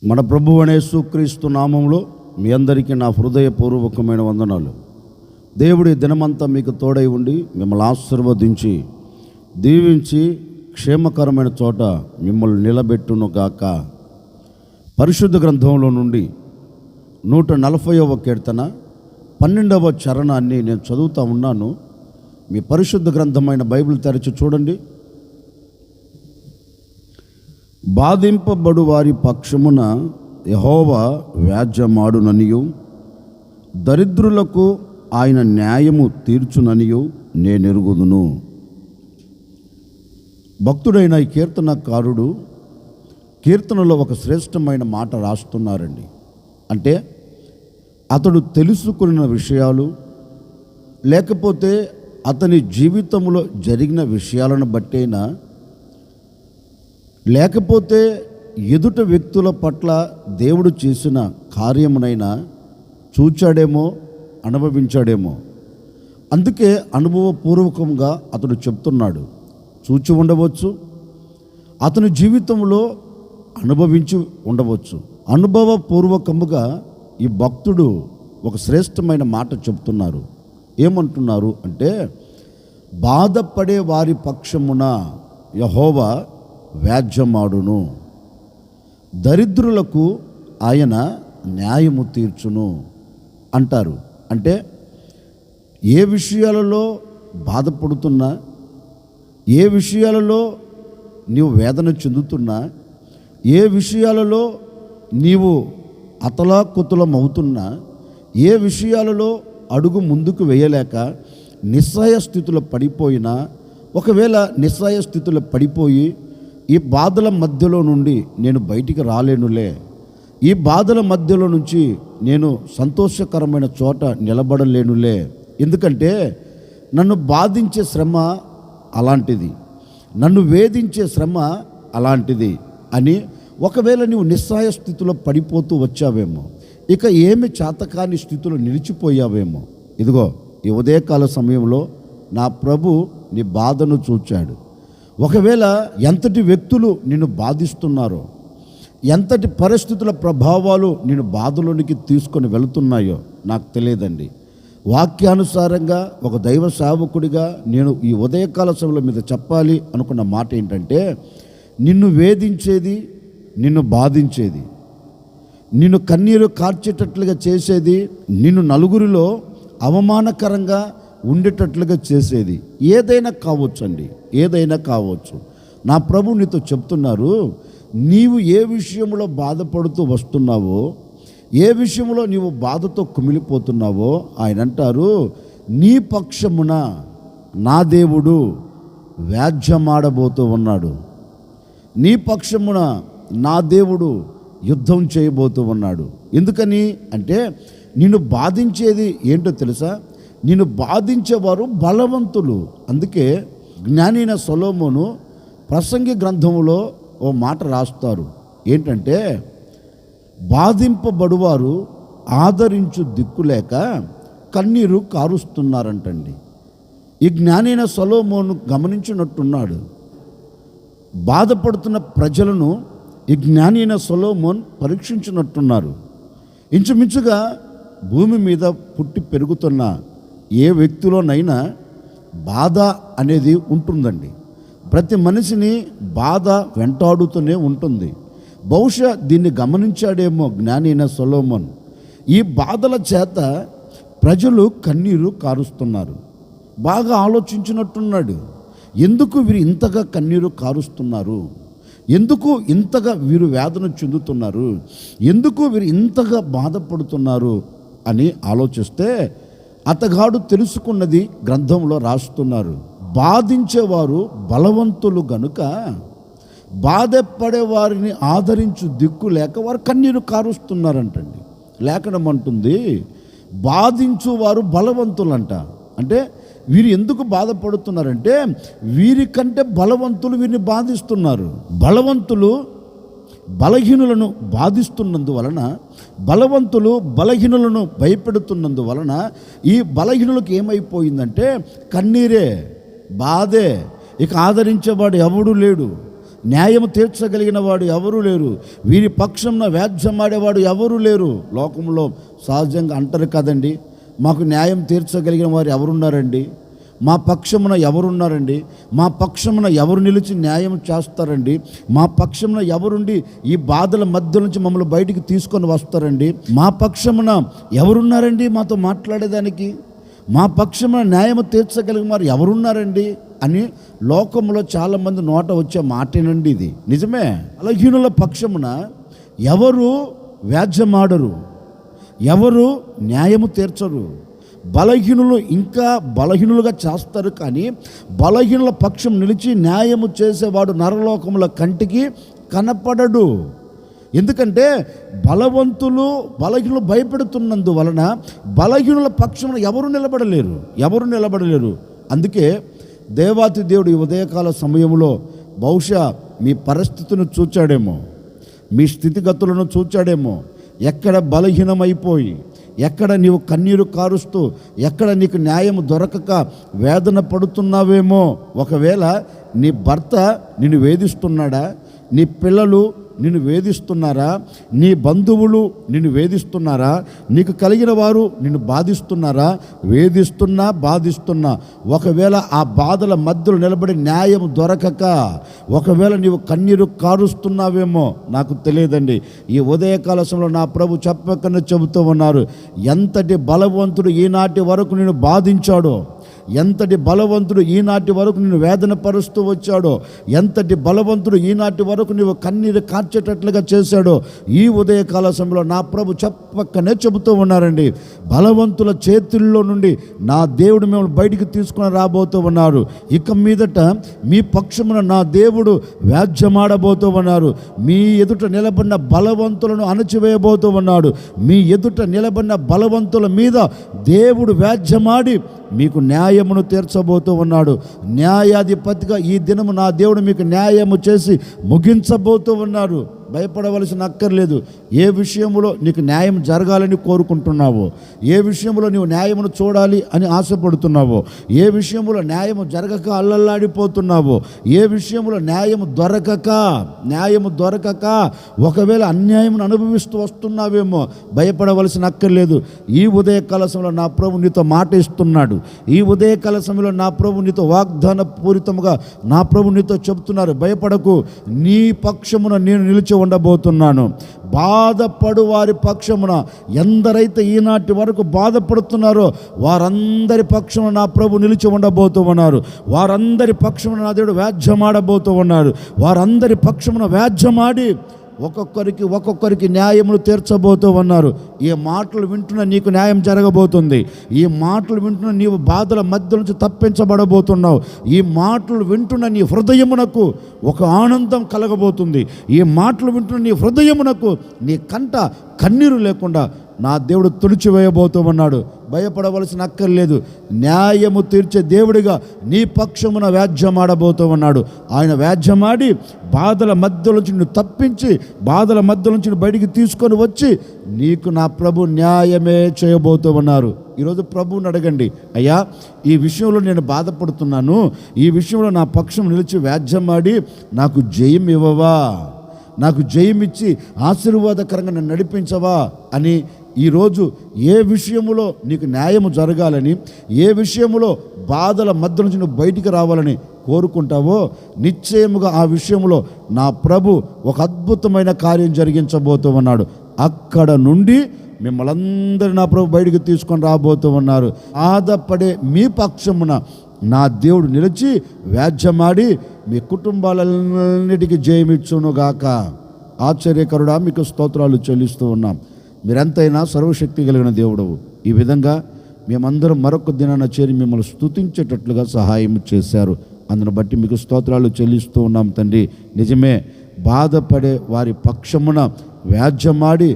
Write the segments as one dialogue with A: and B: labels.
A: మన ప్రభువు అయిన యేసుక్రీస్తు నామంలో మీ అందరికీ నా హృదయపూర్వకమైన వందనాలు. దేవుడి దినమంతా మీకు తోడై ఉండి మిమ్మల్ని ఆశీర్వదించి దీవించి క్షేమకరమైన చోట మిమ్మల్ని నిలబెట్టును గాక. పరిశుద్ధ గ్రంథంలో నుండి 140వ కీర్తన 12వ చరణాన్ని నేను చదువుతూ ఉన్నాను. మీ పరిశుద్ధ గ్రంథమైన బైబిల్ తెరచి చూడండి. బాధింపబడు వారి పక్షమున యెహోవా వ్యాజ్యమాడుననియు, దరిద్రులకు ఆయన న్యాయము తీర్చుననియు నేనెరుగుదును. భక్తుడైన ఈ కీర్తనకారుడు కీర్తనలో ఒక శ్రేష్టమైన మాట రాస్తున్నారండి. అంటే అతడు తెలుసుకున్న విషయాలు, లేకపోతే అతని జీవితంలో జరిగిన విషయాలను బట్టేనా, లేకపోతే ఎదుట వ్యక్తుల పట్ల దేవుడు చేసిన కార్యమునైనా చూచాడేమో, అనుభవించాడేమో. అందుకే అనుభవపూర్వకంగా అతడు చెప్తున్నాడు. చూచి ఉండవచ్చు, అతని జీవితంలో అనుభవించి ఉండవచ్చు. అనుభవపూర్వకముగా ఈ భక్తుడు ఒక శ్రేష్టమైన మాట చెప్తున్నారు. ఏమంటున్నారు అంటే, బాధపడే వారి పక్షమున యెహోవా వ్యాజ్యమాడును, దరిద్రులకు ఆయన న్యాయము తీర్చును అంటారు. అంటే ఏ విషయాలలో బాధపడుతున్నా, ఏ విషయాలలో నీవు వేదన చెందుతున్నా, ఏ విషయాలలో నీవు అతలాకుతలం అవుతున్నా, ఏ విషయాలలో అడుగు ముందుకు వేయలేక నిస్సహాయ స్థితిలో పడిపోయినా, ఒకవేళ నిస్సహాయ స్థితిలో పడిపోయి ఈ బాధల మధ్యలో నుండి నేను బయటికి రాలేనులే, ఈ బాధల మధ్యలో నుంచి నేను సంతోషకరమైన చోట నిలబడలేనులే, ఎందుకంటే నన్ను బాధించే శ్రమ అలాంటిది, నన్ను వేధించే శ్రమ అలాంటిది అని ఒకవేళ నీవు నిస్సహాయ స్థితిలో పడిపోతూ వచ్చావేమో, ఇక ఏమి చేతకాని స్థితిలో నిలిచిపోయావేమో, ఇదిగో ఈ ఉదయకాల సమయంలో నా ప్రభు నీ బాధను చూచాడు. ఒకవేళ ఎంతటి వ్యక్తులు నిన్ను బాధిస్తున్నారో, ఎంతటి పరిస్థితుల ప్రభావాలు నిన్ను బాధలోనికి తీసుకొని వెళుతున్నాయో నాకు తెలియదండి. వాక్యానుసారంగా ఒక దైవ సేవకుడిగా నేను ఈ ఉదయకాల సమయంలో మీద చెప్పాలి అనుకున్న మాట ఏంటంటే, నిన్ను వేధించేది, నిన్ను బాధించేది, నిన్ను కన్నీరు కార్చేటట్లుగా చేసేది, నిన్ను నలుగురిలో అవమానకరంగా ఉండేటట్లుగా చేసేది ఏదైనా కావచ్చు అండి, ఏదైనా కావచ్చు. నా ప్రభు నీతో చెప్తున్నారు, నీవు ఏ విషయంలో బాధపడుతూ వస్తున్నావో, ఏ విషయంలో నీవు బాధతో కుమిలిపోతున్నావో ఆయన అంటారు, నీ పక్షమున నా దేవుడు వ్యాజ్యమాడబోతూ ఉన్నాడు, నీ పక్షమున నా దేవుడు యుద్ధం చేయబోతూ ఉన్నాడు. ఎందుకని అంటే నిన్ను బాధించేది ఏంటో తెలుసా? నిన్ను బాధించేవారు బలవంతులు. అందుకే జ్ఞాని అయిన సొలొమోను ప్రసంగి గ్రంథంలో ఓ మాట రాస్తారు. ఏంటంటే, బాధింపబడువారు ఆదరించు దిక్కులేక కన్నీరు కారుస్తున్నారంటండి. ఈ జ్ఞాని అయిన సొలొమోను గమనించినట్టున్నాడు. బాధపడుతున్న ప్రజలను ఈ జ్ఞాని అయిన సొలొమోన్ పరీక్షించినట్టున్నారు. ఇంచుమించుగా భూమి మీద పుట్టి పెరుగుతున్న ఏ వ్యక్తిలోనైనా బాధ అనేది ఉంటుందండి. ప్రతి మనిషిని బాధ వెంటాడుతూనే ఉంటుంది. బహుశా దీన్ని గమనించాడేమో జ్ఞాని అయిన సొలొమోన్. ఈ బాధల చేత ప్రజలు కన్నీరు కారుస్తున్నారు. బాగా ఆలోచించినట్టున్నాడు. ఎందుకు వీరు ఇంతగా కన్నీరు కారుస్తున్నారు, ఎందుకు ఇంతగా వీరు వేదన చెందుతున్నారు, ఎందుకు వీరు ఇంతగా బాధపడుతున్నారు అని ఆలోచిస్తే అతగాడు తెలుసుకున్నది గ్రంథంలో రాస్తున్నారు. బాధించేవారు బలవంతులు గనుక బాధపడే వారిని ఆదరించు దిక్కు లేక వారు కన్నీరు కారుస్తున్నారంటండి. లేఖనం అంటుంది, బాధించువారు బలవంతులంట. అంటే వీరు ఎందుకు బాధపడుతున్నారంటే వీరికంటే బలవంతులు వీరిని బాధిస్తున్నారు. బలవంతులు బలహీనులను బాధిస్తున్నందువలన, బలవంతులు బలహీనులను భయపెడుతున్నందువలన ఈ బలహీనులకు ఏమైపోయిందంటే కన్నీరే, బాధే, ఇక ఆదరించేవాడు ఎవడు లేడు, న్యాయం తీర్చగలిగిన వాడు ఎవరూ లేరు, వీరి పక్షంన వ్యాజ్యమాడేవాడు ఎవరూ లేరు. లోకంలో సహజంగా అంటారు కదండి, మాకు న్యాయం తీర్చగలిగిన వారు ఎవరున్నారండి, మా పక్షమున ఎవరున్నారండి, మా పక్షమున ఎవరు నిలిచి న్యాయం చేస్తారండి, మా పక్షమున ఎవరుండి ఈ బాధల మధ్య నుంచి మమ్మల్ని బయటికి తీసుకొని వస్తారండి, మా పక్షమున ఎవరున్నారండి మాతో మాట్లాడేదానికి, మా పక్షమున న్యాయం తీర్చగలిగిన వారు ఎవరున్నారండి అని లోకంలో చాలామంది నోట వచ్చే మాటేనండి ఇది. నిజమే. బలహీనుల పక్షమున ఎవరు వ్యాజ్యమాడరు, ఎవరు న్యాయము తీర్చరు. బలహీనులు ఇంకా బలహీనులుగా చేస్తారు, కానీ బలహీనుల పక్షం నిలిచి న్యాయము చేసేవాడు నరలోకముల కంటికి కనపడడు. ఎందుకంటే బలహీనులు భయపెడుతున్నందువలన బలహీనుల పక్షమున ఎవరు నిలబడలేరు. అందుకే దేవాతి దేవుడు ఈ ఉదయకాల సమయంలో బహుశా మీ పరిస్థితిని చూచాడేమో, మీ స్థితిగతులను చూచాడేమో. ఎక్కడ బలహీనమైపోయి, ఎక్కడ నీవు కన్నీరు కారుస్తూ, ఎక్కడ నీకు న్యాయం దొరకక వేదన పడుతున్నావేమో. ఒకవేళ నీ భర్త నిన్ను వేధిస్తున్నాడా, నీ పిల్లలు నిన్ను వేధిస్తున్నారా, నీ బంధువులు నిన్ను వేధిస్తున్నారా, నీకు కలిగిన వారు నిన్ను బాధిస్తున్నా ఒకవేళ ఆ బాధల మధ్యలో నిలబడి న్యాయం దొరకక ఒకవేళ నీవు కన్నీరు కారుస్తున్నావేమో, నాకు తెలియదండి. ఈ ఉదయకాల సమయంలో నా ప్రభు చెప్పకనే చెబుతూ ఉన్నారు, ఎంతటి బలవంతుడు ఈనాటి వరకు నేను బాధించాడో, ఎంతటి బలవంతుడు ఈనాటి వరకు నిన్ను వేదన పరుస్తూ వచ్చాడో, ఎంతటి బలవంతుడు ఈనాటి వరకు నీవు కన్నీరు కార్చేటట్లుగా చేశాడో, ఈ ఉదయకాల సమయంలో నా ప్రభు చెప్పకనే చెబుతూ ఉన్నారండి. బలవంతుల చేతుల్లో నుండి నా దేవుడు మిమ్మల్ని బయటికి తీసుకుని రాబోతూ ఉన్నారు. ఇక మీదట మీ పక్షమున నా దేవుడు వ్యాజ్యమాడబోతూ ఉన్నారు. మీ ఎదుట నిలబడిన బలవంతులను అణచివేయబోతూ ఉన్నాడు. మీ ఎదుట నిలబడిన బలవంతుల మీద దేవుడు వ్యాజ్యమాడి మీకు న్యాయమును తీర్చబోతూ ఉన్నాడు. న్యాయాధిపతిగా ఈ దినము నా దేవుడు మీకు న్యాయము చేసి ముగించబోతూ ఉన్నారు. భయపడవలసిన అక్కర్లేదు. ఏ విషయంలో నీకు న్యాయం జరగాలని కోరుకుంటున్నావో, ఏ విషయంలో నీవు న్యాయమును చూడాలి అని ఆశపడుతున్నావో, ఏ విషయంలో న్యాయము జరగక అల్లల్లాడిపోతున్నావో, ఏ విషయంలో న్యాయము దొరకక ఒకవేళ అన్యాయమును అనుభవిస్తూ వస్తున్నావేమో, భయపడవలసిన అక్కర్లేదు. ఈ ఉదయకాల సమయంలో నా ప్రభు నీతో మాట ఇస్తున్నాడు. ఈ ఉదయకాల సమయంలో నా ప్రభు నీతో వాగ్దాన పూరితముగా నా ప్రభు నీతో చెబుతున్నారు, భయపడకు, నీ పక్షమున నేను నిలిచి ఉండబోతున్నాను. బాధపడు వారి పక్షమున, ఎందరైతే ఈనాటి వరకు బాధపడుతున్నారో వారందరి పక్షమున నా ప్రభు నిలిచి ఉండబోతూ ఉన్నారు. వారందరి పక్షమున నా దేవుడు వ్యాజ్యమాడబోతూ ఉన్నారు. వారందరి పక్షమున వ్యాజ్యమాడి ఒక్కొక్కరికి న్యాయములు తీర్చబోతూ ఉన్నారు. ఈ మాటలు వింటున్న నీకు న్యాయం జరగబోతుంది. ఈ మాటలు వింటున్న నీవు బాధల మధ్య నుంచి తప్పించబడబోతున్నావు. ఈ మాటలు వింటున్న నీ హృదయమునకు ఒక ఆనందం కలగబోతుంది. ఈ మాటలు వింటున్న నీ హృదయమునకు నీ కంట కన్నీరు లేకుండా నా దేవుడు తుడిచివేయబోతూ ఉన్నాడు. భయపడవలసిన అక్కర్లేదు. న్యాయము తీర్చే దేవుడిగా నీ పక్షమున వ్యాజ్యమాడబోతూ ఉన్నాడు. ఆయన వ్యాజ్యమాడి బాధల మధ్య నుంచి నిన్ను తప్పించి, బాధల మధ్య నుంచి బయటికి తీసుకొని వచ్చి నీకు నా ప్రభు న్యాయమే చేయబోతూ ఉన్నారు. ఈరోజు ప్రభువుని అడగండి, అయ్యా ఈ విషయంలో నేను బాధపడుతున్నాను, ఈ విషయంలో నా పక్షం నిలిచి వ్యాజ్యమాడి నాకు జయం ఇవ్వవా, నాకు జయమిచ్చి ఆశీర్వాదకరంగా నన్ను నడిపించవా అని ఈరోజు ఏ విషయములో నీకు న్యాయము జరగాలని, ఏ విషయములో బాధల మధ్య నుంచి నువ్వు బయటికి రావాలని కోరుకుంటావో, నిశ్చయముగా ఆ విషయంలో నా ప్రభు ఒక అద్భుతమైన కార్యం జరిగించబోతూ ఉన్నాడు. అక్కడ నుండి మిమ్మల్ని అందరూ నా ప్రభు బయటికి తీసుకొని రాబోతూ ఉన్నారు. బాధపడే మీ పక్షమున నా దేవుడు నిలిచి వ్యాజ్యమాడి మీ కుటుంబాలన్నిటికీ జయమిచ్చునుగాక. ఆశ్చర్యకరుడా, మీకు స్తోత్రాలు చెల్లిస్తూ ఉన్నాం. మీరెంతైనా సర్వశక్తి కలిగిన దేవుడవు. ఈ విధంగా మేమందరం మరొక దినాన చేరి మిమ్మల్ని స్తుతించేటట్లుగా సహాయం చేశారు. అందును బట్టి మీకు స్తోత్రాలు చెల్లిస్తూ ఉన్నాం తండ్రి. నిజమే, బాధపడే వారి పక్షమున వ్యాజ్యమాడి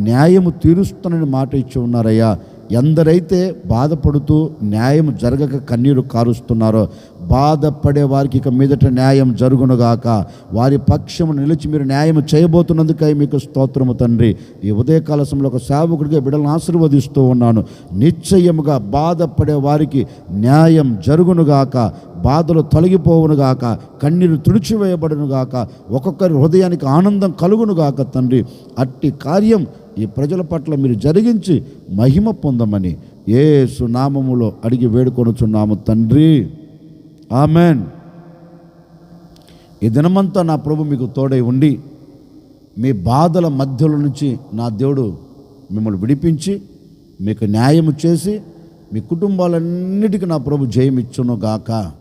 A: న్యాయము తీరుస్తానని మాట ఇచ్చి ఉన్నారయ్యా. ఎందరైతే బాధపడుతూ న్యాయం జరగక కన్నీరు కారుస్తున్నారో బాధపడే వారికి ఇక మీదట న్యాయం జరుగునుగాక. వారి పక్షము నిలిచి మీరు న్యాయం చేయబోతున్నందుకై మీకు స్తోత్రము తండ్రి. ఈ ఉదయకాల సమయంలో ఒక సేవకుడిగా బిడ్డలను ఆశీర్వదిస్తూ ఉన్నాను. నిశ్చయముగా బాధపడే వారికి న్యాయం జరుగునుగాక, బాధలు తొలగిపోవునుగాక, కన్నీరు తుడిచివేయబడునుగాక, ఒక్కొక్కరి హృదయానికి ఆనందం కలుగునుగాక తండ్రి. అట్టి కార్యం ఈ ప్రజల పట్ల మీరు జరిగించి మహిమ పొందమని యేసు నామములో అడిగి వేడుకొనుచున్నాము తండ్రి. ఆమెన్. ఈ దినమంతా నా ప్రభు మీకు తోడై ఉండి మీ బాధల మధ్యలో నుంచి నా దేవుడు మిమ్మల్ని విడిపించి మీకు న్యాయము చేసి మీ కుటుంబాలన్నిటికీ నా ప్రభు జయమిచ్చును గాక.